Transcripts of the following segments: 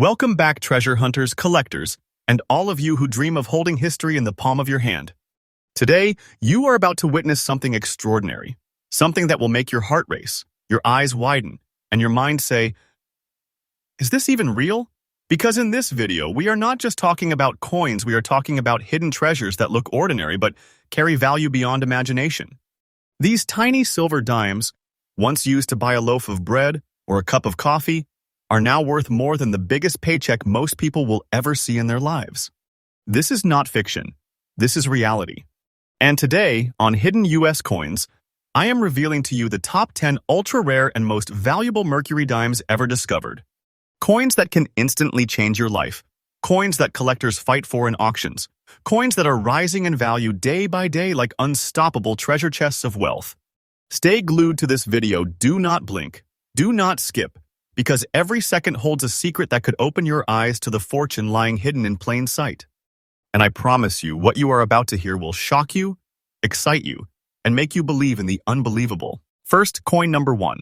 Welcome back, treasure hunters, collectors, and all of you who dream of holding history in the palm of your hand. Today, you are about to witness something extraordinary, something that will make your heart race, your eyes widen, and your mind say, "Is this even real?" Because in this video, we are not just talking about coins, we are talking about hidden treasures that look ordinary but carry value beyond imagination. These tiny silver dimes, once used to buy a loaf of bread or a cup of coffee, are now worth more than the biggest paycheck most people will ever see in their lives. This is not fiction. This is reality. And today, on Hidden US Coins, I am revealing to you the top 10 ultra-rare and most valuable Mercury dimes ever discovered. Coins that can instantly change your life. Coins that collectors fight for in auctions. Coins that are rising in value day by day like unstoppable treasure chests of wealth. Stay glued to this video. Do not blink. Do not skip. Because every second holds a secret that could open your eyes to the fortune lying hidden in plain sight. And I promise you, what you are about to hear will shock you, excite you, and make you believe in the unbelievable. First, coin number 1.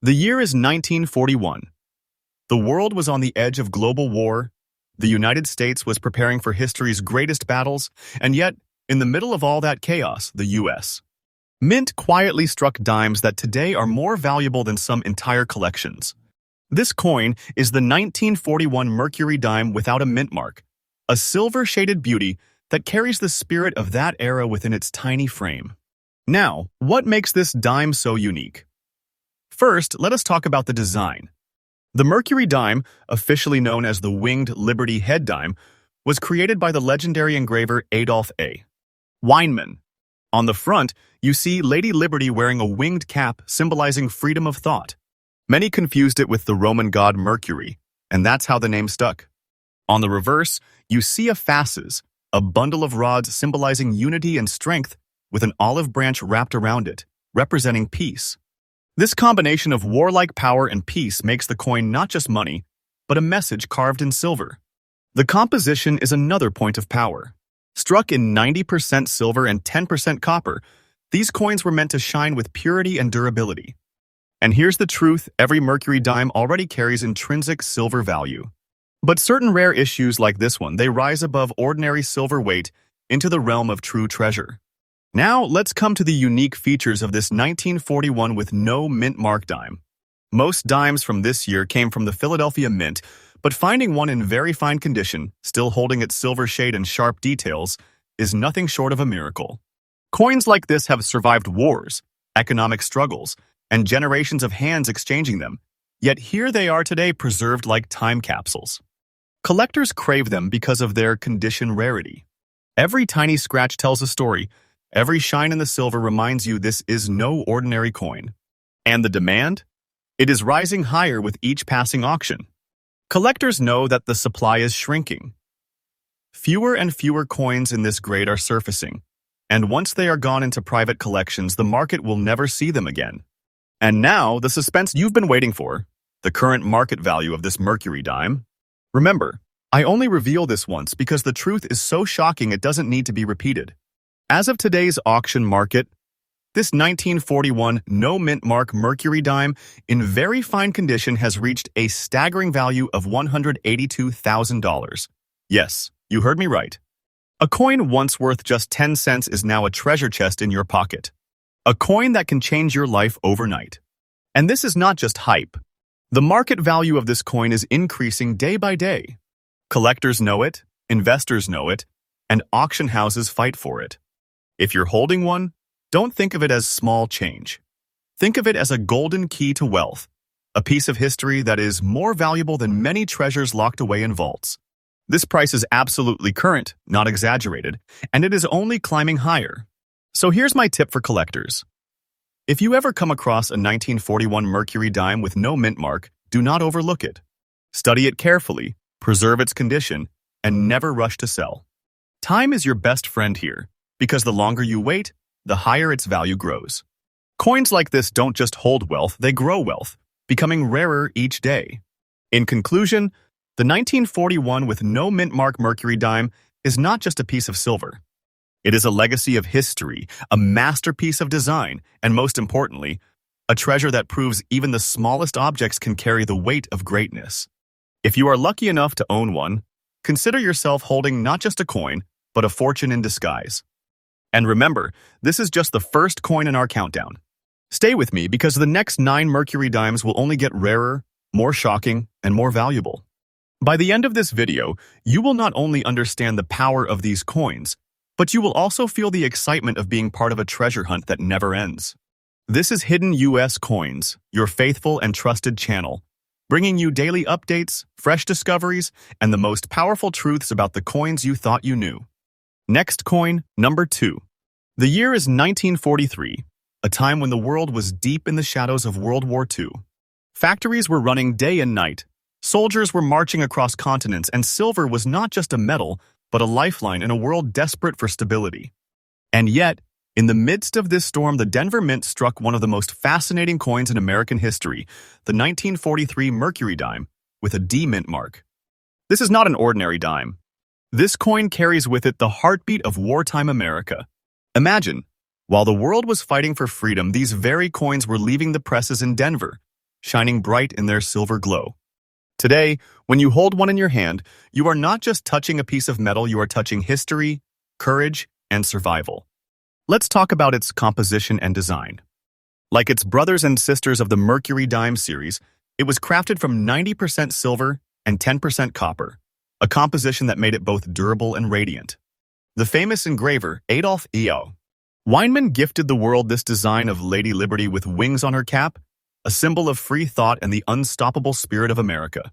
The year is 1941. The world was on the edge of global war. The United States was preparing for history's greatest battles, and yet, in the middle of all that chaos, the U.S. Mint quietly struck dimes that today are more valuable than some entire collections. This coin is the 1941 Mercury dime without a mint mark, a silver-shaded beauty that carries the spirit of that era within its tiny frame. Now, what makes this dime so unique? First, let us talk about the design. The Mercury dime, officially known as the Winged Liberty head dime, was created by the legendary engraver Adolf A. Weinman. On the front, you see Lady Liberty wearing a winged cap symbolizing freedom of thought. Many confused it with the Roman god Mercury, and that's how the name stuck. On the reverse, you see a fasces, a bundle of rods symbolizing unity and strength with an olive branch wrapped around it, representing peace. This combination of warlike power and peace makes the coin not just money, but a message carved in silver. The composition is another point of power. Struck in 90% silver and 10% copper, these coins were meant to shine with purity and durability. And here's the truth, every Mercury dime already carries intrinsic silver value. But certain rare issues like this one, they rise above ordinary silver weight into the realm of true treasure. Now, let's come to the unique features of this 1941 with no mint mark dime. Most dimes from this year came from the Philadelphia Mint, but finding one in very fine condition, still holding its silver shade and sharp details, is nothing short of a miracle. Coins like this have survived wars, economic struggles, and generations of hands exchanging them, yet here they are today preserved like time capsules. Collectors crave them because of their condition rarity. Every tiny scratch tells a story, every shine in the silver reminds you this is no ordinary coin. And the demand? It is rising higher with each passing auction. Collectors know that the supply is shrinking. Fewer and fewer coins in this grade are surfacing, and once they are gone into private collections, the market will never see them again. And now, the suspense you've been waiting for, the current market value of this Mercury dime. Remember, I only reveal this once because the truth is so shocking it doesn't need to be repeated. As of today's auction market, this 1941 no mint mark Mercury dime in very fine condition has reached a staggering value of $182,000. Yes, you heard me right. A coin once worth just 10 cents is now a treasure chest in your pocket. A coin that can change your life overnight. And this is not just hype. The market value of this coin is increasing day by day. Collectors know it, investors know it, and auction houses fight for it. If you're holding one, don't think of it as small change. Think of it as a golden key to wealth, a piece of history that is more valuable than many treasures locked away in vaults. This price is absolutely current, not exaggerated, and it is only climbing higher. So here's my tip for collectors. If you ever come across a 1941 Mercury dime with no mint mark, do not overlook it. Study it carefully, preserve its condition, and never rush to sell. Time is your best friend here, because the longer you wait, the higher its value grows. Coins like this don't just hold wealth, they grow wealth, becoming rarer each day. In conclusion, the 1941 with no mint mark Mercury dime is not just a piece of silver. It is a legacy of history, a masterpiece of design, and most importantly, a treasure that proves even the smallest objects can carry the weight of greatness. If you are lucky enough to own one, consider yourself holding not just a coin, but a fortune in disguise. And remember, this is just the first coin in our countdown. Stay with me because the next 9 Mercury dimes will only get rarer, more shocking, and more valuable. By the end of this video, you will not only understand the power of these coins, but you will also feel the excitement of being part of a treasure hunt that never ends. This is Hidden US Coins, your faithful and trusted channel, bringing you daily updates, fresh discoveries, and the most powerful truths about the coins you thought you knew. Next coin, number 2. The year is 1943, a time when the world was deep in the shadows of World War II. Factories were running day and night, soldiers were marching across continents, and silver was not just a metal, but a lifeline in a world desperate for stability. And yet, in the midst of this storm, the Denver Mint struck one of the most fascinating coins in American history, the 1943 Mercury dime, with a D mint mark. This is not an ordinary dime. This coin carries with it the heartbeat of wartime America. Imagine, while the world was fighting for freedom, these very coins were leaving the presses in Denver, shining bright in their silver glow. Today, when you hold one in your hand, you are not just touching a piece of metal, you are touching history, courage, and survival. Let's talk about its composition and design. Like its brothers and sisters of the Mercury dime series, it was crafted from 90% silver and 10% copper, a composition that made it both durable and radiant. The famous engraver, Adolf E.O. Weinman, gifted the world this design of Lady Liberty with wings on her cap, a symbol of free thought and the unstoppable spirit of America.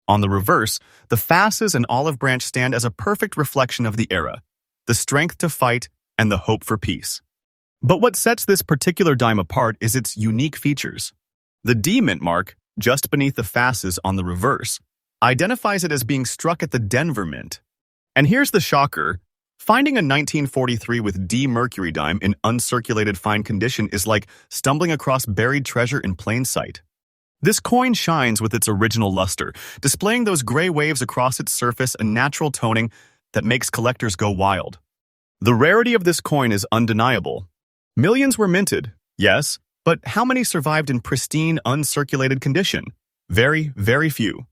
On the reverse, the fasces and olive branch stand as a perfect reflection of the era, the strength to fight and the hope for peace. But what sets this particular dime apart is its unique features. The D mint mark, just beneath the fasces on the reverse, identifies it as being struck at the Denver Mint. And here's the shocker. Finding a 1943 with D Mercury dime in uncirculated fine condition is like stumbling across buried treasure in plain sight. This coin shines with its original luster, displaying those gray waves across its surface, a natural toning that makes collectors go wild. The rarity of this coin is undeniable. Millions were minted, yes, but how many survived in pristine, uncirculated condition? Very, very few.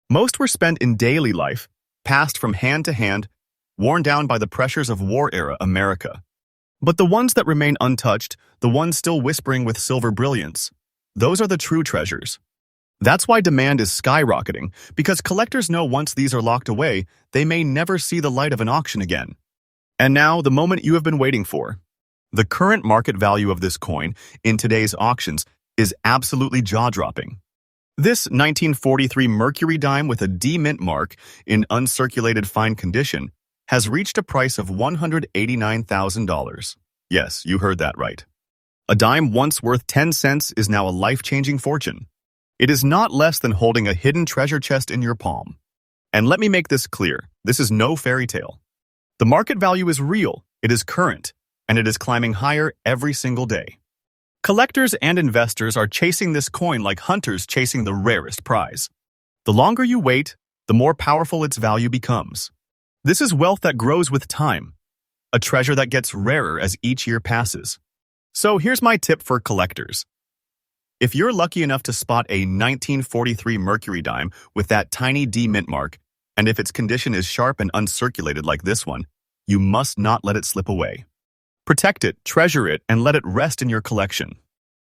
Most were spent in daily life, passed from hand to hand, worn down by the pressures of war-era America. But the ones that remain untouched, the ones still whispering with silver brilliance, those are the true treasures. That's why demand is skyrocketing, because collectors know once these are locked away, they may never see the light of an auction again. And now, the moment you have been waiting for. The current market value of this coin in today's auctions is absolutely jaw-dropping. This 1943 Mercury dime with a D mint mark in uncirculated fine condition has reached a price of $189,000. Yes, you heard that right. A dime once worth 10 cents is now a life-changing fortune. It is not less than holding a hidden treasure chest in your palm. And let me make this clear, this is no fairy tale. The market value is real, it is current, and it is climbing higher every single day. Collectors and investors are chasing this coin like hunters chasing the rarest prize. The longer you wait, the more powerful its value becomes. This is wealth that grows with time, a treasure that gets rarer as each year passes. So here's my tip for collectors. If you're lucky enough to spot a 1943 Mercury dime with that tiny D mint mark, and if its condition is sharp and uncirculated like this one, you must not let it slip away. Protect it, treasure it, and let it rest in your collection.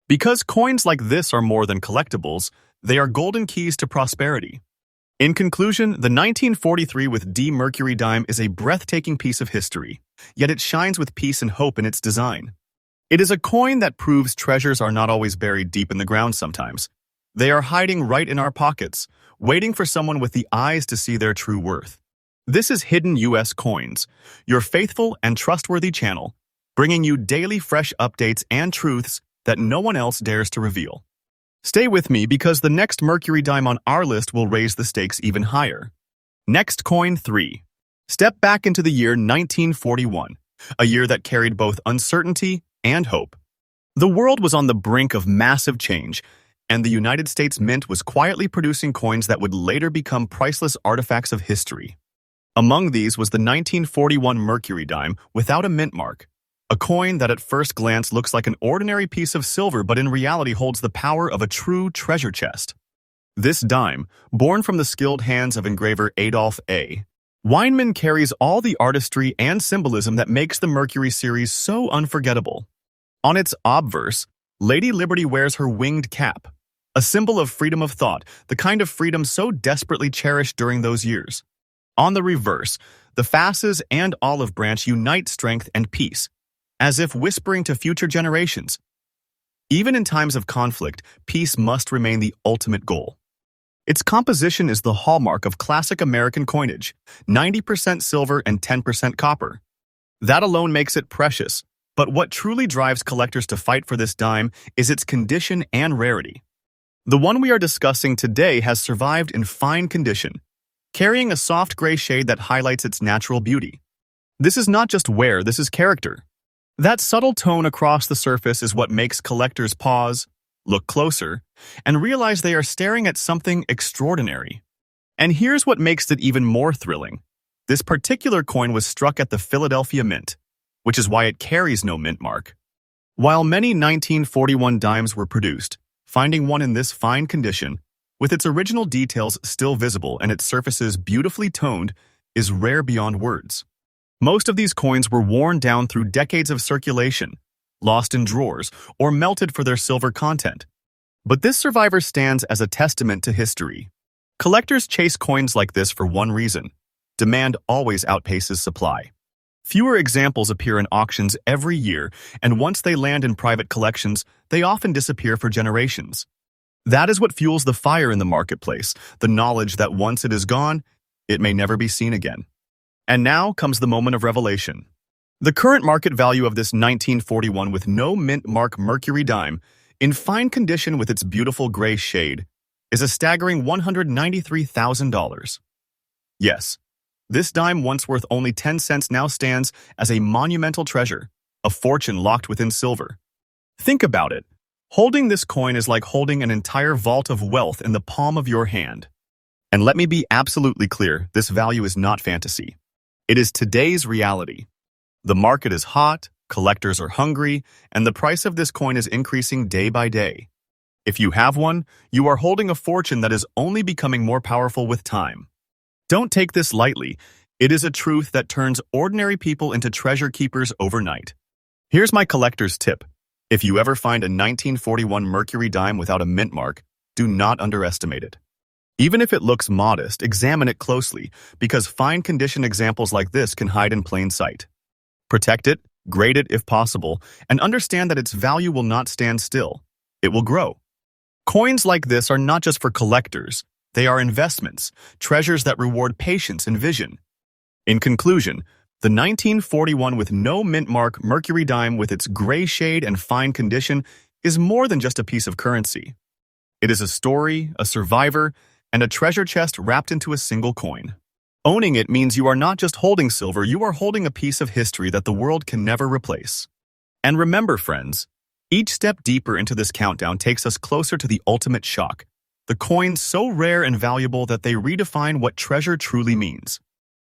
Because coins like this are more than collectibles, they are golden keys to prosperity. In conclusion, the 1943 with D Mercury dime is a breathtaking piece of history, yet it shines with peace and hope in its design. It is a coin that proves treasures are not always buried deep in the ground sometimes. They are hiding right in our pockets, waiting for someone with the eyes to see their true worth. This is Hidden US Coins, your faithful and trustworthy channel, bringing you daily fresh updates and truths that no one else dares to reveal. Stay with me because the next Mercury dime on our list will raise the stakes even higher. Next coin 3. Step back into the year 1941, a year that carried both uncertainty and hope. The world was on the brink of massive change, and the United States Mint was quietly producing coins that would later become priceless artifacts of history. Among these was the 1941 Mercury dime without a mint mark, a coin that at first glance looks like an ordinary piece of silver but in reality holds the power of a true treasure chest. This dime, born from the skilled hands of engraver Adolf A. Weinman, carries all the artistry and symbolism that makes the Mercury series so unforgettable. On its obverse, Lady Liberty wears her winged cap, a symbol of freedom of thought, the kind of freedom so desperately cherished during those years. On the reverse, the fasces and olive branch unite strength and peace, as if whispering to future generations. Even in times of conflict, peace must remain the ultimate goal. Its composition is the hallmark of classic American coinage, 90% silver and 10% copper. That alone makes it precious, but what truly drives collectors to fight for this dime is its condition and rarity. The one we are discussing today has survived in fine condition, carrying a soft gray shade that highlights its natural beauty. This is not just wear, this is character. That subtle tone across the surface is what makes collectors pause, look closer, and realize they are staring at something extraordinary. And here's what makes it even more thrilling. This particular coin was struck at the Philadelphia Mint, which is why it carries no mint mark. While many 1941 dimes were produced, finding one in this fine condition, with its original details still visible and its surfaces beautifully toned, is rare beyond words. Most of these coins were worn down through decades of circulation, lost in drawers, or melted for their silver content. But this survivor stands as a testament to history. Collectors chase coins like this for one reason: demand always outpaces supply. Fewer examples appear in auctions every year, and once they land in private collections, they often disappear for generations. That is what fuels the fire in the marketplace, the knowledge that once it is gone, it may never be seen again. And now comes the moment of revelation. The current market value of this 1941 with no mint mark Mercury dime, in fine condition with its beautiful gray shade, is a staggering $193,000. Yes, this dime, once worth only 10 cents, now stands as a monumental treasure, a fortune locked within silver. Think about it. Holding this coin is like holding an entire vault of wealth in the palm of your hand. And let me be absolutely clear, this value is not fantasy. It is today's reality. The market is hot, collectors are hungry, and the price of this coin is increasing day by day. If you have one, you are holding a fortune that is only becoming more powerful with time. Don't take this lightly. It is a truth that turns ordinary people into treasure keepers overnight. Here's my collector's tip. If you ever find a 1941 Mercury dime without a mint mark, do not underestimate it. Even if it looks modest, examine it closely, because fine condition examples like this can hide in plain sight. Protect it, grade it if possible, and understand that its value will not stand still. It will grow. Coins like this are not just for collectors. They are investments, treasures that reward patience and vision. In conclusion, the 1941 with no mint mark Mercury dime with its gray shade and fine condition is more than just a piece of currency. It is a story, a survivor, and a treasure chest wrapped into a single coin. Owning it means you are not just holding silver, you are holding a piece of history that the world can never replace. And remember, friends, each step deeper into this countdown takes us closer to the ultimate shock. The coins so rare and valuable that they redefine what treasure truly means.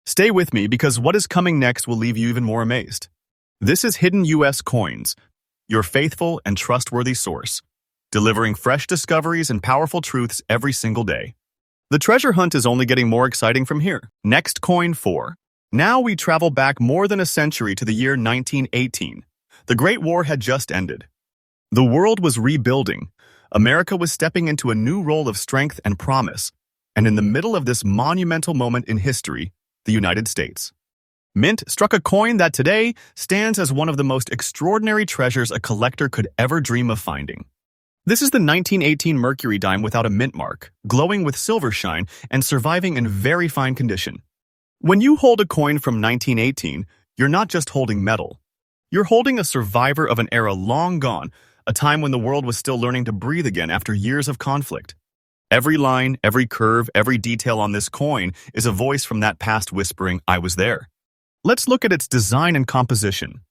Stay with me, because what is coming next will leave you even more amazed. This is Hidden U.S. Coins, your faithful and trustworthy source, delivering fresh discoveries and powerful truths every single day. The treasure hunt is only getting more exciting from here. Next, coin 4. Now we travel back more than a century to the year 1918. The Great War had just ended. The world was rebuilding. America was stepping into a new role of strength and promise, and in the middle of this monumental moment in history, the United States. Mint struck a coin that today stands as one of the most extraordinary treasures a collector could ever dream of finding. This is the 1918 Mercury dime without a mint mark, glowing with silver shine and surviving in very fine condition. When you hold a coin from 1918, you're not just holding metal. You're holding a survivor of an era long gone, a time when the world was still learning to breathe again after years of conflict. Every line, every curve, every detail on this coin is a voice from that past whispering, "I was there." Let's look at its design and composition.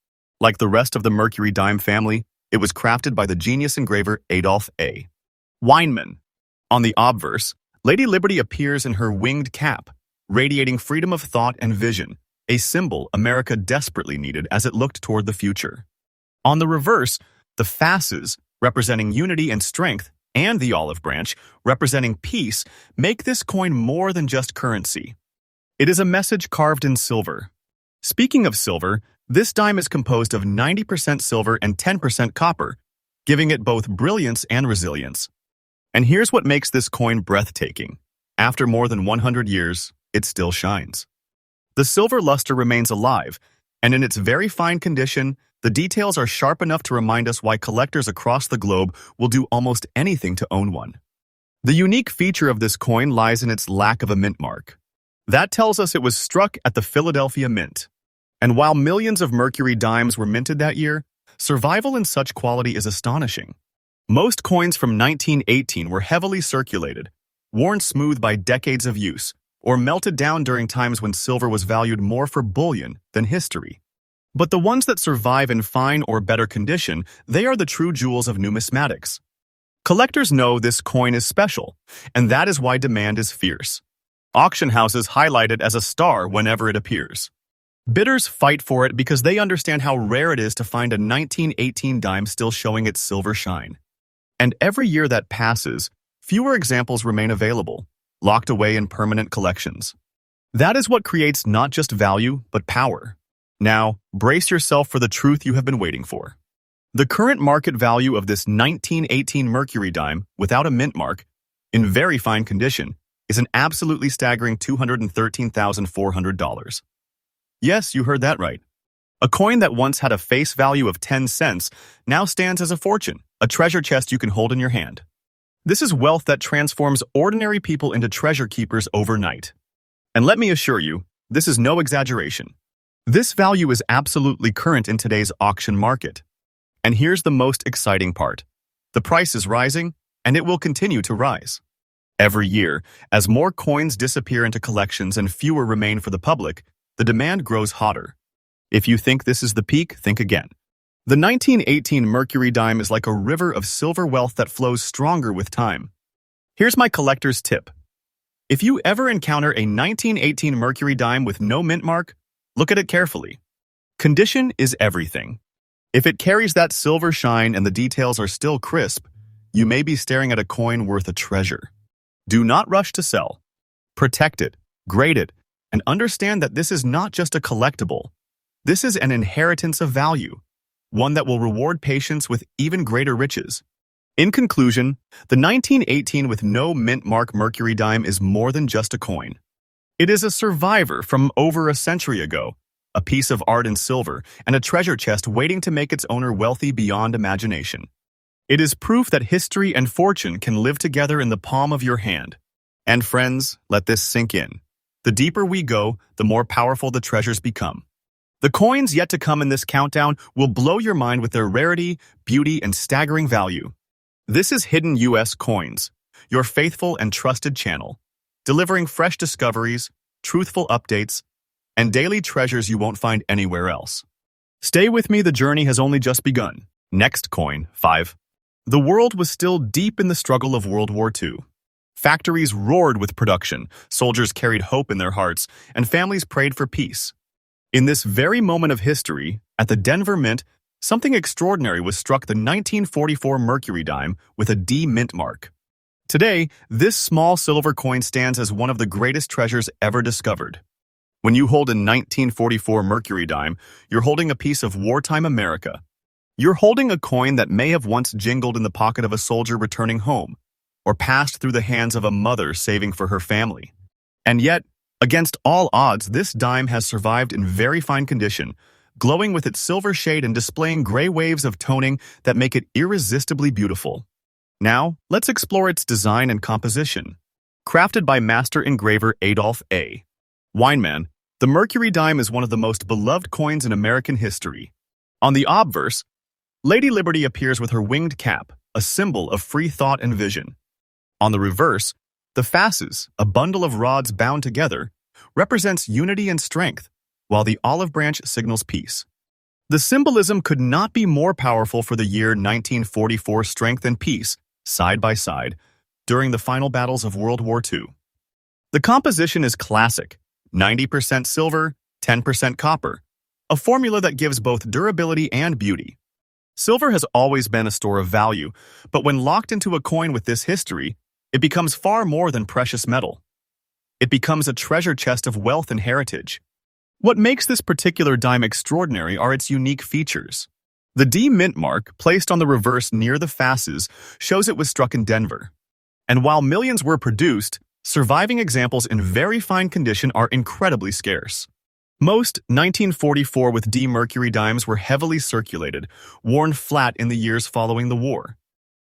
Like the rest of the Mercury dime family, it was crafted by the genius engraver Adolf A. Weinman. On the obverse, Lady Liberty appears in her winged cap, radiating freedom of thought and vision, a symbol America desperately needed as it looked toward the future. On the reverse, the fasces, representing unity and strength, and the olive branch, representing peace, make this coin more than just currency. It is a message carved in silver. Speaking of silver, this dime is composed of 90% silver and 10% copper, giving it both brilliance and resilience. And here's what makes this coin breathtaking. After more than 100 years, it still shines. The silver luster remains alive, and in its very fine condition, the details are sharp enough to remind us why collectors across the globe will do almost anything to own one. The unique feature of this coin lies in its lack of a mint mark. That tells us it was struck at the Philadelphia Mint. And while millions of Mercury dimes were minted that year, survival in such quality is astonishing. Most coins from 1918 were heavily circulated, worn smooth by decades of use, or melted down during times when silver was valued more for bullion than history. But the ones that survive in fine or better condition, they are the true jewels of numismatics. Collectors know this coin is special, and that is why demand is fierce. Auction houses highlight it as a star whenever it appears. Bidders fight for it because they understand how rare it is to find a 1918 dime still showing its silver shine. And every year that passes, fewer examples remain available, locked away in permanent collections. That is what creates not just value, but power. Now, brace yourself for the truth you have been waiting for. The current market value of this 1918 Mercury dime, without a mint mark, in very fine condition, is an absolutely staggering $213,400. Yes, you heard that right. A coin that once had a face value of 10 cents now stands as a fortune, a treasure chest you can hold in your hand. This is wealth that transforms ordinary people into treasure keepers overnight. And let me assure you, this is no exaggeration. This value is absolutely current in today's auction market. And here's the most exciting part. The price is rising, and it will continue to rise. Every year, as more coins disappear into collections and fewer remain for the public, the demand grows hotter. If you think this is the peak, think again. The 1918 Mercury dime is like a river of silver wealth that flows stronger with time. Here's my collector's tip. If you ever encounter a 1918 Mercury dime with no mint mark, look at it carefully. Condition is everything. If it carries that silver shine and the details are still crisp, you may be staring at a coin worth a treasure. Do not rush to sell. Protect it, grade it, and understand that this is not just a collectible. This is an inheritance of value, one that will reward patience with even greater riches. In conclusion, the 1918 with no mint mark Mercury dime is more than just a coin. It is a survivor from over a century ago, a piece of art in silver, and a treasure chest waiting to make its owner wealthy beyond imagination. It is proof that history and fortune can live together in the palm of your hand. And friends, let this sink in. The deeper we go, the more powerful the treasures become. The coins yet to come in this countdown will blow your mind with their rarity, beauty, and staggering value. This is Hidden US Coins, your faithful and trusted channel, delivering fresh discoveries, truthful updates, and daily treasures you won't find anywhere else. Stay with me, the journey has only just begun. Next coin, 5. The world was still deep in the struggle of World War II. Factories roared with production, soldiers carried hope in their hearts, and families prayed for peace. In this very moment of history, at the Denver Mint, something extraordinary was struck: the 1944 Mercury dime with a D mint mark. Today, this small silver coin stands as one of the greatest treasures ever discovered. When you hold a 1944 Mercury dime, you're holding a piece of wartime America. You're holding a coin that may have once jingled in the pocket of a soldier returning home, or passed through the hands of a mother saving for her family. And yet, against all odds, this dime has survived in very fine condition, glowing with its silver shade and displaying gray waves of toning that make it irresistibly beautiful. Now, let's explore its design and composition. Crafted by master engraver Adolph A. Weinman, the Mercury dime is one of the most beloved coins in American history. On the obverse, Lady Liberty appears with her winged cap, a symbol of free thought and vision. On the reverse, the fasces, a bundle of rods bound together, represents unity and strength, while the olive branch signals peace. The symbolism could not be more powerful for the year 1944. Strength and peace, side by side, during the final battles of World War II. The composition is classic: 90% silver, 10% copper, a formula that gives both durability and beauty. Silver has always been a store of value, but when locked into a coin with this history, it becomes far more than precious metal. It becomes a treasure chest of wealth and heritage. What makes this particular dime extraordinary are its unique features. The D mint mark, placed on the reverse near the faces, shows it was struck in Denver. And while millions were produced, surviving examples in very fine condition are incredibly scarce. Most 1944 with D Mercury dimes were heavily circulated, worn flat in the years following the war.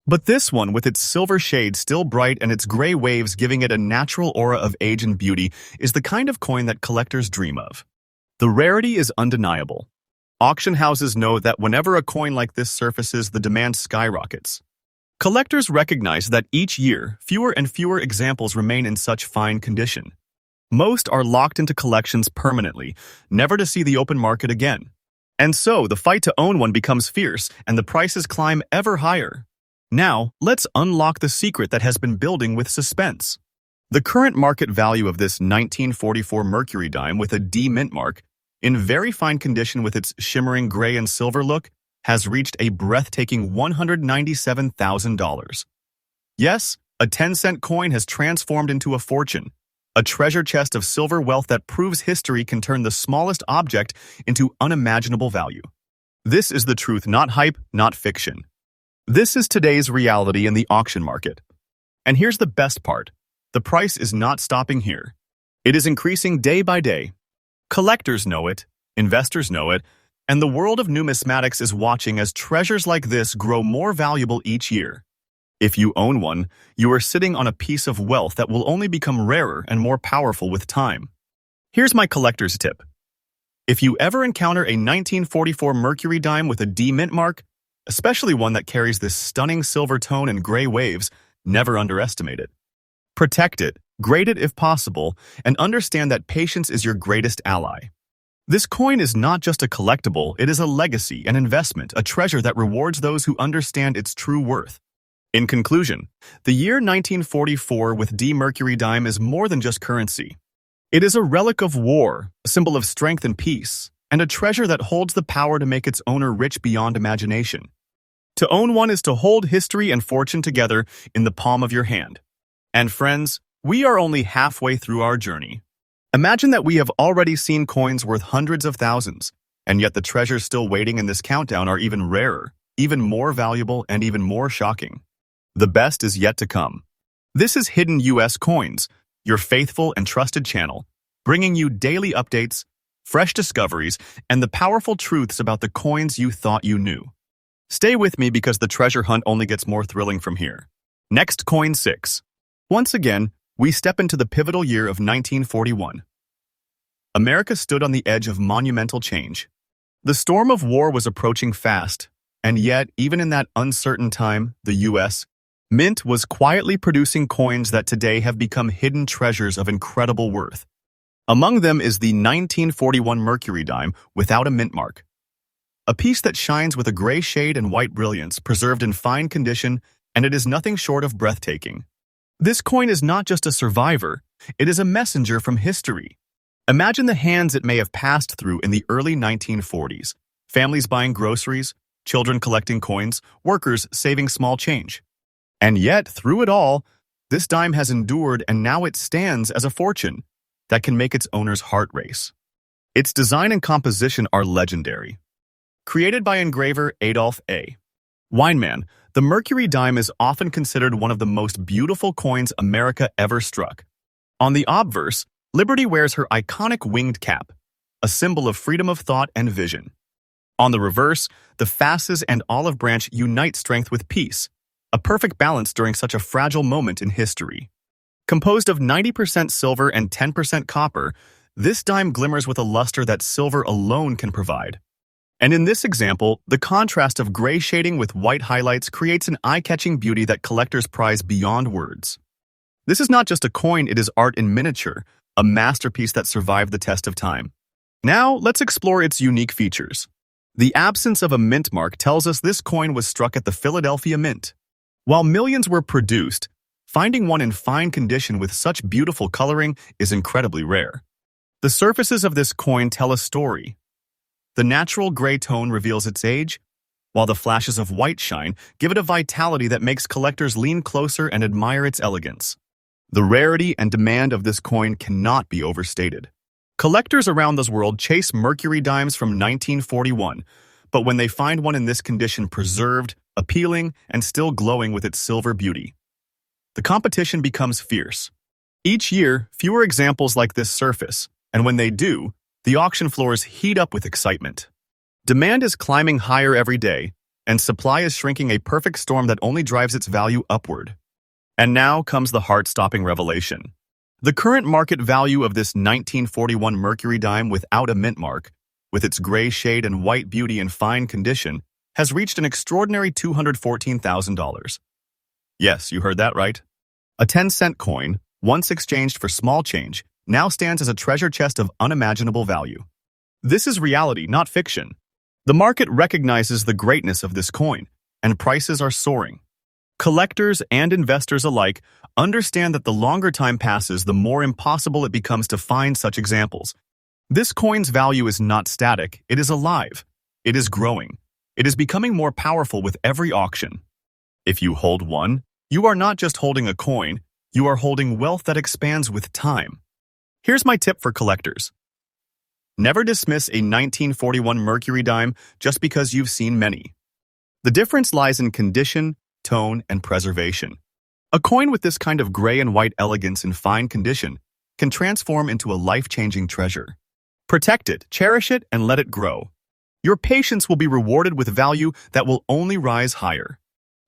But this one, with its silver shade still bright and its gray waves giving it a natural aura of age and beauty, is the kind of coin that collectors dream of. The rarity is undeniable. Auction houses know that whenever a coin like this surfaces, the demand skyrockets. Collectors recognize that each year, fewer and fewer examples remain in such fine condition. Most are locked into collections permanently, never to see the open market again. And so, the fight to own one becomes fierce, and the prices climb ever higher. Now, let's unlock the secret that has been building with suspense. The current market value of this 1944 Mercury dime with a D mint mark, in very fine condition with its shimmering gray and silver look, has reached a breathtaking $197,000. Yes, a 10-cent coin has transformed into a fortune, a treasure chest of silver wealth that proves history can turn the smallest object into unimaginable value. This is the truth, not hype, not fiction. This is today's reality in the auction market. And here's the best part. The price is not stopping here. It is increasing day by day. Collectors know it, investors know it, and the world of numismatics is watching as treasures like this grow more valuable each year. If you own one, you are sitting on a piece of wealth that will only become rarer and more powerful with time. Here's my collector's tip. If you ever encounter a 1944 Mercury dime with a D mint mark, especially one that carries this stunning silver tone and gray waves, never underestimate it. Protect it, grade it if possible, and understand that patience is your greatest ally. This coin is not just a collectible, it is a legacy, an investment, a treasure that rewards those who understand its true worth. In conclusion, the year 1944 with D Mercury dime is more than just currency. It is a relic of war, a symbol of strength and peace, and a treasure that holds the power to make its owner rich beyond imagination. To own one is to hold history and fortune together in the palm of your hand. And friends, we are only halfway through our journey. Imagine that we have already seen coins worth hundreds of thousands, and yet the treasures still waiting in this countdown are even rarer, even more valuable, and even more shocking. The best is yet to come. This is Hidden US Coins, your faithful and trusted channel, bringing you daily updates, fresh discoveries, and the powerful truths about the coins you thought you knew. Stay with me because the treasure hunt only gets more thrilling from here. Next, Coin 6. Once again, we step into the pivotal year of 1941. America stood on the edge of monumental change. The storm of war was approaching fast, and yet, even in that uncertain time, the U.S. Mint was quietly producing coins that today have become hidden treasures of incredible worth. Among them is the 1941 Mercury dime without a mint mark. A piece that shines with a gray shade and white brilliance, preserved in fine condition, and it is nothing short of breathtaking. This coin is not just a survivor, it is a messenger from history. Imagine the hands it may have passed through in the early 1940s. Families buying groceries, children collecting coins, workers saving small change. And yet, through it all, this dime has endured and now it stands as a fortune that can make its owner's heart race. Its design and composition are legendary. Created by engraver Adolph A. Weinman, the Mercury dime is often considered one of the most beautiful coins America ever struck. On the obverse, Liberty wears her iconic winged cap, a symbol of freedom of thought and vision. On the reverse, the fasces and olive branch unite strength with peace, a perfect balance during such a fragile moment in history. Composed of 90% silver and 10% copper, this dime glimmers with a luster that silver alone can provide. And in this example, the contrast of gray shading with white highlights creates an eye-catching beauty that collectors prize beyond words. This is not just a coin, it is art in miniature, a masterpiece that survived the test of time. Now, let's explore its unique features. The absence of a mint mark tells us this coin was struck at the Philadelphia Mint. While millions were produced, finding one in fine condition with such beautiful coloring is incredibly rare. The surfaces of this coin tell a story. The natural gray tone reveals its age, while the flashes of white shine give it a vitality that makes collectors lean closer and admire its elegance. The rarity and demand of this coin cannot be overstated. Collectors around the world chase Mercury dimes from 1941, but when they find one in this condition preserved, appealing, and still glowing with its silver beauty, the competition becomes fierce. Each year, fewer examples like this surface, and when they do, the auction floors heat up with excitement. Demand is climbing higher every day, and supply is shrinking, a perfect storm that only drives its value upward. And now comes the heart-stopping revelation. The current market value of this 1941 Mercury dime without a mint mark, with its gray shade and white beauty in fine condition, has reached an extraordinary $214,000. Yes, you heard that right. A 10-cent coin, once exchanged for small change, now stands as a treasure chest of unimaginable value. This is reality, not fiction. The market recognizes the greatness of this coin, and prices are soaring. Collectors and investors alike understand that the longer time passes, the more impossible it becomes to find such examples. This coin's value is not static, it is alive. It is growing. It is becoming more powerful with every auction. If you hold one, you are not just holding a coin, you are holding wealth that expands with time. Here's my tip for collectors. Never dismiss a 1941 Mercury dime just because you've seen many. The difference lies in condition, tone, and preservation. A coin with this kind of gray and white elegance in fine condition can transform into a life-changing treasure. Protect it, cherish it, and let it grow. Your patience will be rewarded with value that will only rise higher.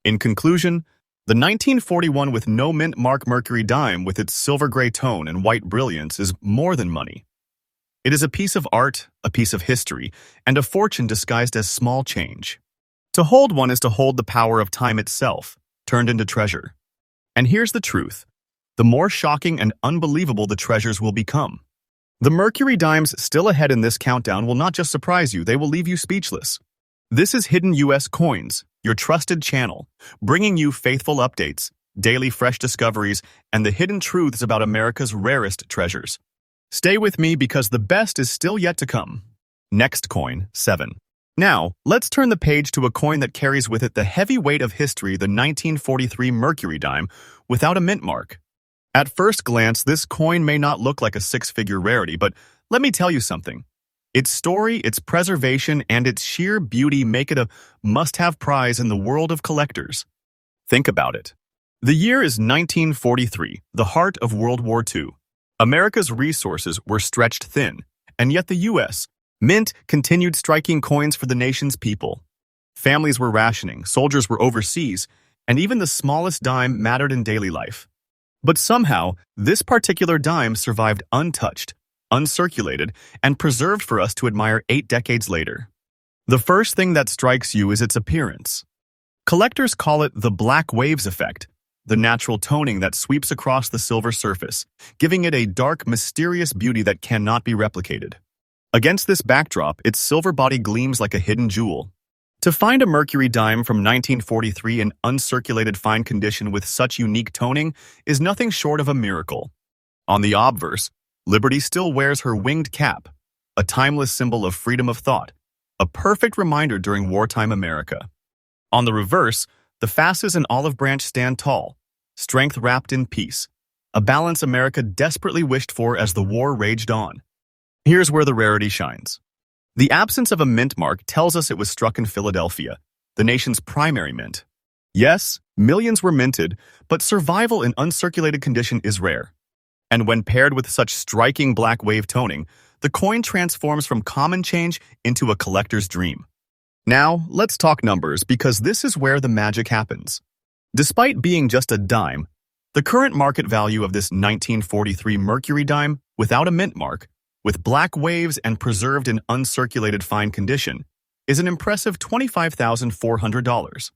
In conclusion, the 1941 with no mint mark Mercury dime with its silver gray tone and white brilliance is more than money. It is a piece of art, a piece of history, and a fortune disguised as small change. To hold one is to hold the power of time itself, turned into treasure. And here's the truth. The more shocking and unbelievable the treasures will become. The Mercury dimes still ahead in this countdown will not just surprise you, they will leave you speechless. This is Hidden US Coins, your trusted channel, bringing you faithful updates, daily fresh discoveries, and the hidden truths about America's rarest treasures. Stay with me because the best is still yet to come. Next coin, 7. Now, let's turn the page to a coin that carries with it the heavy weight of history, the 1943 Mercury dime, without a mint mark. At first glance, this coin may not look like a six-figure rarity, but let me tell you something. Its story, its preservation, and its sheer beauty make it a must-have prize in the world of collectors. Think about it. The year is 1943, the heart of World War II. America's resources were stretched thin, and yet the U.S. Mint continued striking coins for the nation's people. Families were rationing, soldiers were overseas, and even the smallest dime mattered in daily life. But somehow, this particular dime survived untouched, uncirculated, and preserved for us to admire 8 decades later. The first thing that strikes you is its appearance. Collectors call it the black waves effect, the natural toning that sweeps across the silver surface, giving it a dark, mysterious beauty that cannot be replicated. Against this backdrop, its silver body gleams like a hidden jewel. To find a Mercury dime from 1943 in uncirculated fine condition with such unique toning is nothing short of a miracle. On the obverse, Liberty still wears her winged cap, a timeless symbol of freedom of thought, a perfect reminder during wartime America. On the reverse, the fasces and olive branch stand tall, strength wrapped in peace, a balance America desperately wished for as the war raged on. Here's where the rarity shines. The absence of a mint mark tells us it was struck in Philadelphia, the nation's primary mint. Yes, millions were minted, but survival in uncirculated condition is rare. And when paired with such striking black wave toning, the coin transforms from common change into a collector's dream. Now, let's talk numbers because this is where the magic happens. Despite being just a dime, the current market value of this 1943 Mercury dime, without a mint mark, with black waves and preserved in uncirculated fine condition, is an impressive $25,400.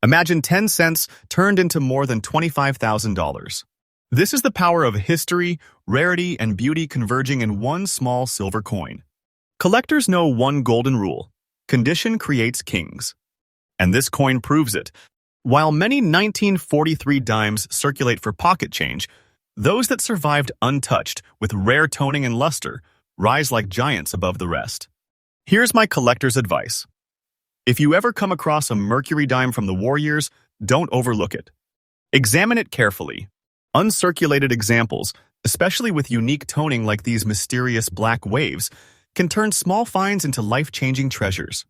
Imagine 10 cents turned into more than $25,000. This is the power of history, rarity, and beauty converging in one small silver coin. Collectors know one golden rule: condition creates kings. And this coin proves it. While many 1943 dimes circulate for pocket change, those that survived untouched with rare toning and luster rise like giants above the rest. Here's my collector's advice. If you ever come across a Mercury dime from the war years, don't overlook it. Examine it carefully. Uncirculated examples, especially with unique toning like these mysterious black waves, can turn small finds into life-changing treasures.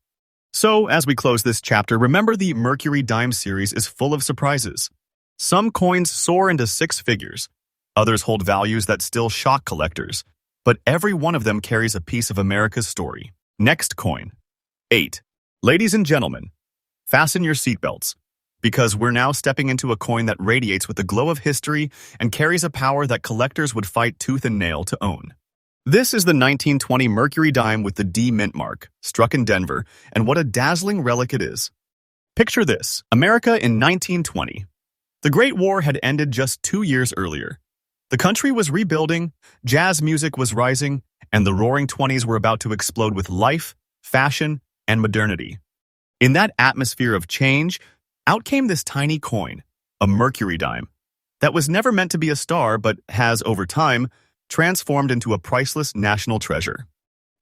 So, as we close this chapter, remember the Mercury dime series is full of surprises. Some coins soar into six figures. Others hold values that still shock collectors. But every one of them carries a piece of America's story. Next coin. 8. Ladies and gentlemen, fasten your seatbelts, because we're now stepping into a coin that radiates with the glow of history and carries a power that collectors would fight tooth and nail to own. This is the 1920 Mercury dime with the D mint mark, struck in Denver, and what a dazzling relic it is. Picture this, America in 1920. The Great War had ended just 2 years earlier. The country was rebuilding, jazz music was rising, and the roaring 20s were about to explode with life, fashion, and modernity. In that atmosphere of change, out came this tiny coin, a Mercury dime, that was never meant to be a star but has, over time, transformed into a priceless national treasure.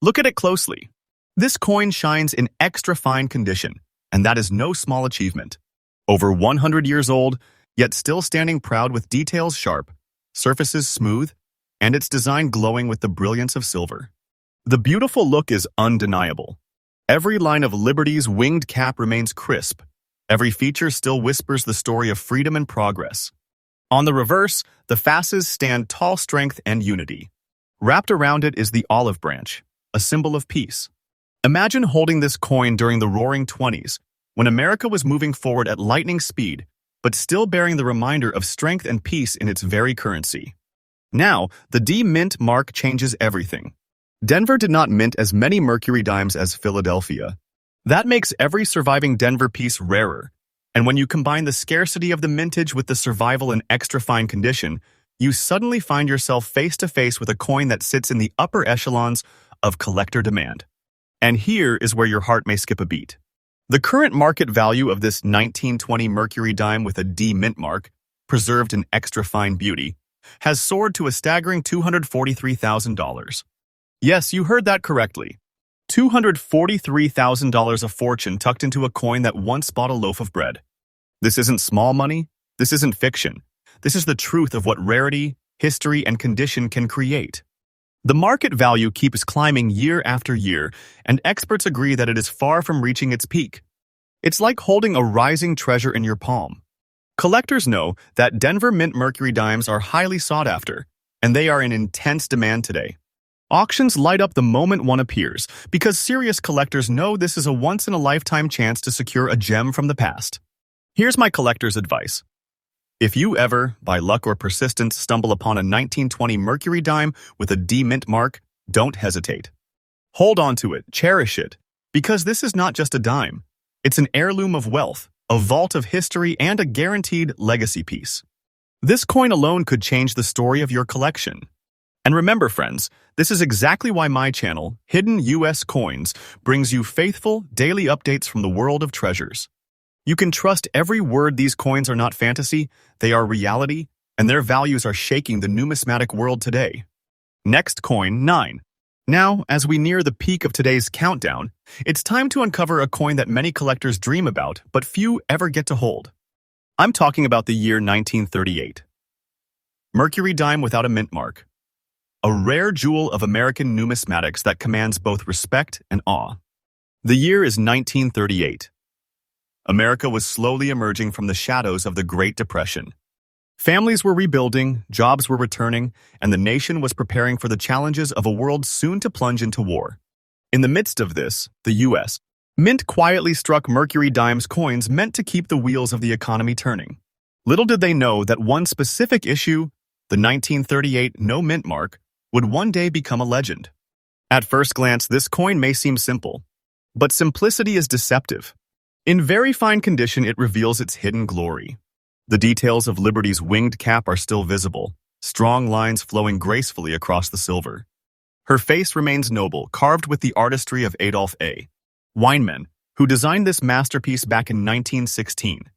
Look at it closely. This coin shines in extra fine condition, and that is no small achievement. Over 100 years old, yet still standing proud with details sharp, surfaces smooth, and its design glowing with the brilliance of silver. The beautiful look is undeniable. Every line of Liberty's winged cap remains crisp. Every feature still whispers the story of freedom and progress. On the reverse, the fasces stand tall strength and unity. Wrapped around it is the olive branch, a symbol of peace. Imagine holding this coin during the Roaring '20s, when America was moving forward at lightning speed, but still bearing the reminder of strength and peace in its very currency. Now, the D mint mark changes everything. Denver did not mint as many Mercury dimes as Philadelphia. That makes every surviving Denver piece rarer, and when you combine the scarcity of the mintage with the survival in extra fine condition, you suddenly find yourself face to face with a coin that sits in the upper echelons of collector demand. And here is where your heart may skip a beat. The current market value of this 1920 Mercury dime with a D mint mark, preserved in extra fine beauty, has soared to a staggering $243,000. Yes, you heard that correctly. $243,000 of fortune tucked into a coin that once bought a loaf of bread. This isn't small money. This isn't fiction. This is the truth of what rarity, history, and condition can create. The market value keeps climbing year after year, and experts agree that it is far from reaching its peak. It's like holding a rising treasure in your palm. Collectors know that Denver Mint Mercury dimes are highly sought after, and they are in intense demand today. Auctions light up the moment one appears, because serious collectors know this is a once-in-a-lifetime chance to secure a gem from the past. Here's my collector's advice. If you ever, by luck or persistence, stumble upon a 1920 Mercury dime with a D mint mark, don't hesitate. Hold on to it, cherish it, because this is not just a dime. It's an heirloom of wealth, a vault of history, and a guaranteed legacy piece. This coin alone could change the story of your collection. And remember, friends, this is exactly why my channel, Hidden US Coins, brings you faithful, daily updates from the world of treasures. You can trust every word. These coins are not fantasy, they are reality, and their values are shaking the numismatic world today. Next coin, 9. Now, as we near the peak of today's countdown, it's time to uncover a coin that many collectors dream about, but few ever get to hold. I'm talking about the year 1938. Mercury dime without a mint mark. A rare jewel of American numismatics that commands both respect and awe. The year is 1938. America was slowly emerging from the shadows of the Great Depression. Families were rebuilding, jobs were returning, and the nation was preparing for the challenges of a world soon to plunge into war. In the midst of this, the U.S. Mint quietly struck Mercury dimes coins meant to keep the wheels of the economy turning. Little did they know that one specific issue, the 1938 no mint mark, would one day become a legend. At first glance, this coin may seem simple, but simplicity is deceptive. In very fine condition, it reveals its hidden glory. The details of Liberty's winged cap are still visible, strong lines flowing gracefully across the silver. Her face remains noble, carved with the artistry of Adolph A. Weinman, who designed this masterpiece back in 1916.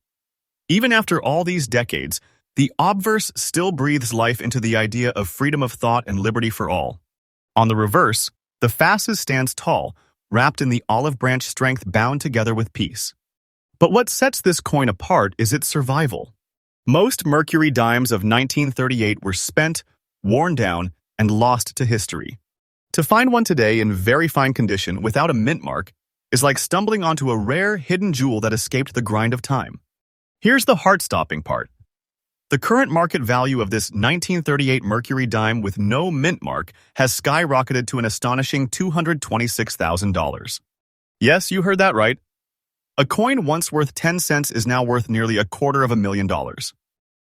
Even after all these decades, the obverse still breathes life into the idea of freedom of thought and liberty for all. On the reverse, the fasces stands tall, wrapped in the olive branch strength bound together with peace. But what sets this coin apart is its survival. Most Mercury dimes of 1938 were spent, worn down, and lost to history. To find one today in very fine condition without a mint mark is like stumbling onto a rare, hidden jewel that escaped the grind of time. Here's the heart-stopping part. The current market value of this 1938 Mercury dime with no mint mark has skyrocketed to an astonishing $226,000. Yes, you heard that right. A coin once worth 10 cents is now worth nearly $250,000.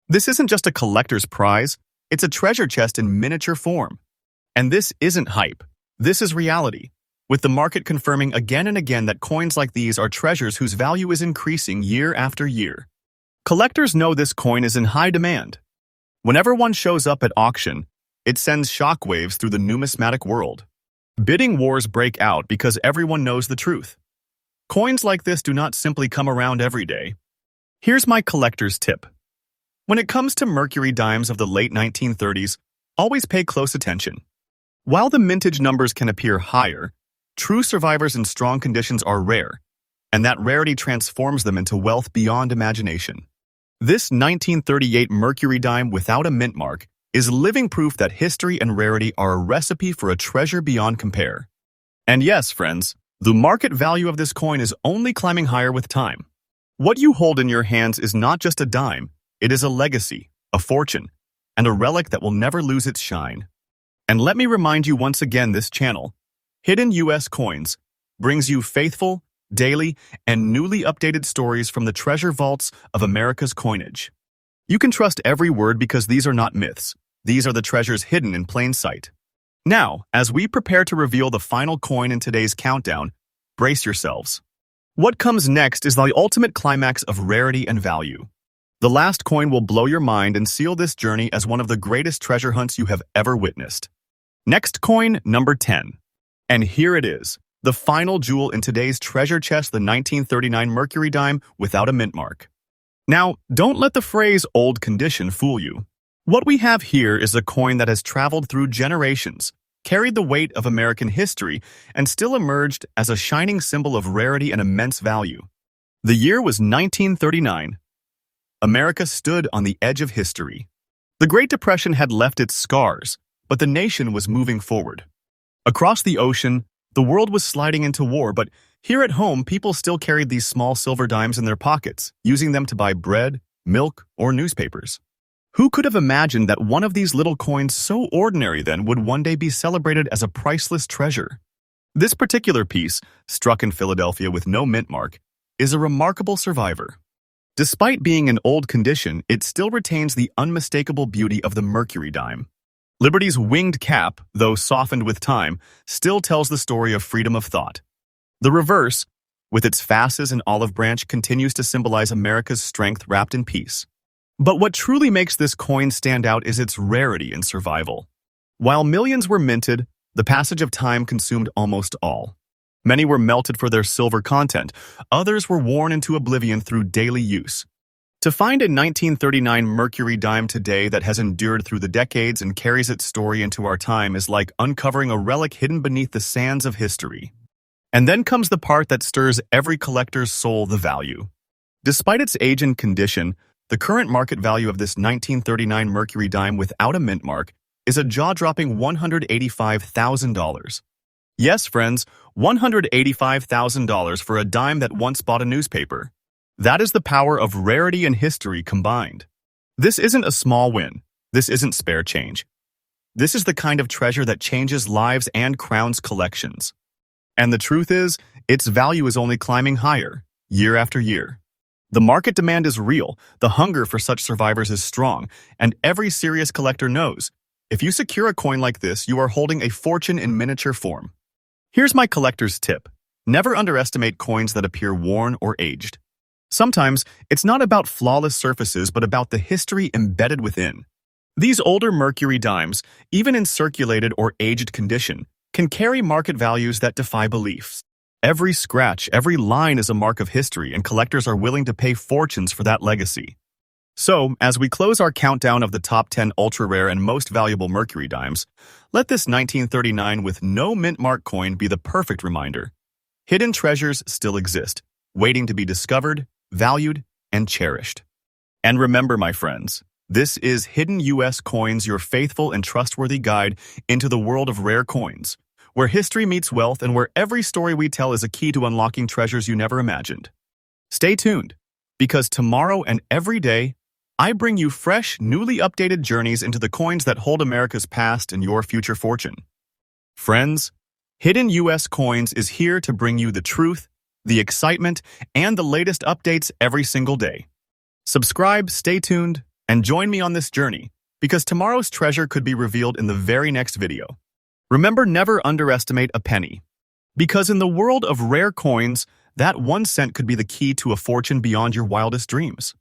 This isn't just a collector's prize, it's a treasure chest in miniature form. And this isn't hype. This is reality, with the market confirming again and again that coins like these are treasures whose value is increasing year after year. Collectors know this coin is in high demand. Whenever one shows up at auction, it sends shockwaves through the numismatic world. Bidding wars break out because everyone knows the truth. Coins like this do not simply come around every day. Here's my collector's tip. When it comes to Mercury dimes of the late 1930s, always pay close attention. While the mintage numbers can appear higher, true survivors in strong conditions are rare, and that rarity transforms them into wealth beyond imagination. This 1938 Mercury dime without a mint mark is living proof that history and rarity are a recipe for a treasure beyond compare. And yes, friends, the market value of this coin is only climbing higher with time. What you hold in your hands is not just a dime, it is a legacy, a fortune, and a relic that will never lose its shine. And let me remind you once again, this channel, Hidden US Coins, brings you faithful, daily, and newly updated stories from the treasure vaults of America's coinage. You can trust every word because these are not myths. These are the treasures hidden in plain sight. Now, as we prepare to reveal the final coin in today's countdown, brace yourselves. What comes next is the ultimate climax of rarity and value. The last coin will blow your mind and seal this journey as one of the greatest treasure hunts you have ever witnessed. Next coin, number 10. And here it is. The final jewel in today's treasure chest, the 1939 Mercury dime without a mint mark. Now, don't let the phrase old condition fool you. What we have here is a coin that has traveled through generations, carried the weight of American history, and still emerged as a shining symbol of rarity and immense value. The year was 1939. America stood on the edge of history. The Great Depression had left its scars, but the nation was moving forward. Across the ocean, the world was sliding into war, but here at home, people still carried these small silver dimes in their pockets, using them to buy bread, milk, or newspapers. Who could have imagined that one of these little coins so ordinary then would one day be celebrated as a priceless treasure? This particular piece, struck in Philadelphia with no mint mark, is a remarkable survivor. Despite being in old condition, it still retains the unmistakable beauty of the Mercury dime. Liberty's winged cap, though softened with time, still tells the story of freedom of thought. The reverse, with its fasces and olive branch, continues to symbolize America's strength wrapped in peace. But what truly makes this coin stand out is its rarity and survival. While millions were minted, the passage of time consumed almost all. Many were melted for their silver content, others were worn into oblivion through daily use. To find a 1939 Mercury dime today that has endured through the decades and carries its story into our time is like uncovering a relic hidden beneath the sands of history. And then comes the part that stirs every collector's soul, the value. Despite its age and condition, the current market value of this 1939 Mercury dime without a mint mark is a jaw-dropping $185,000. Yes, friends, $185,000 for a dime that once bought a newspaper. That is the power of rarity and history combined. This isn't a small win. This isn't spare change. This is the kind of treasure that changes lives and crowns collections. And the truth is, its value is only climbing higher, year after year. The market demand is real, the hunger for such survivors is strong, and every serious collector knows, if you secure a coin like this, you are holding a fortune in miniature form. Here's my collector's tip. Never underestimate coins that appear worn or aged. Sometimes, it's not about flawless surfaces, but about the history embedded within. These older Mercury dimes, even in circulated or aged condition, can carry market values that defy belief. Every scratch, every line is a mark of history, and collectors are willing to pay fortunes for that legacy. So, as we close our countdown of the top 10 ultra-rare and most valuable Mercury dimes, let this 1939 with no mint mark coin be the perfect reminder. hidden treasures still exist, waiting to be discovered, valued, and cherished. And remember, my friends, this is Hidden US Coins, your faithful and trustworthy guide into the world of rare coins, where history meets wealth and where every story we tell is a key to unlocking treasures you never imagined. Stay tuned, because tomorrow and every day, I bring you fresh, newly updated journeys into the coins that hold America's past and your future fortune. Friends, Hidden US Coins is here to bring you the truth, the excitement, and the latest updates every single day. Subscribe, stay tuned, and join me on this journey, because tomorrow's treasure could be revealed in the very next video. Remember, never underestimate a penny, because in the world of rare coins, that 1 cent could be the key to a fortune beyond your wildest dreams.